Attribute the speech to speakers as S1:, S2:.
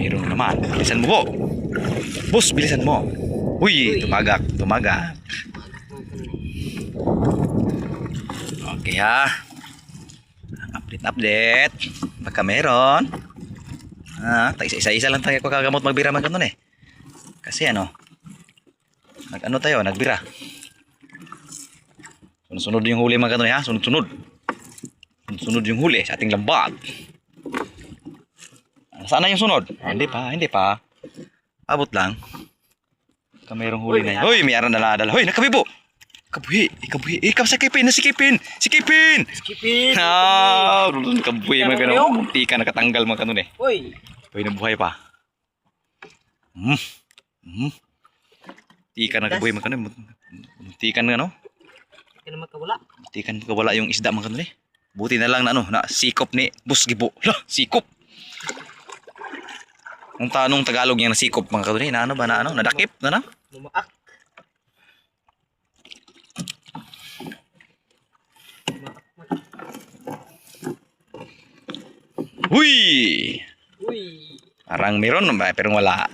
S1: Meron naman. Bilisan mo po. Boss, bilisan mo. Uy, tumagak. Tumagak. Okay ha. Update. Baka meron. Isa-isa lang tayo kagamot magbira man ganun eh. Kasi ano, nagbira. Sunod-sunod yung huli mga ganun ha. Sunod-sunod yung huli sa ating lambat. Saan na yung sunod? Hindi pa. Abot lang. Kamerong huli na yan. Hoy, may aran dala. Hoy, nakabibo. Kabuhi. Ikaw sikipin. Sikipin. Kabuhi mga ganun. Munti ka nakatanggal mga ganun eh. Hoy, nabuhay pa. Munti ka nakabuhi mga ganun. Munti ka na ano? Munti ka makawala yung isda mga ganun eh. Buti na lang na sikop ni Boss Gibo. Sikop. Ang tanong Tagalog niya na sikop mga kaduli na ano ba na ano nadakip na na mumaak. Huy. Parang meron ba pero wala.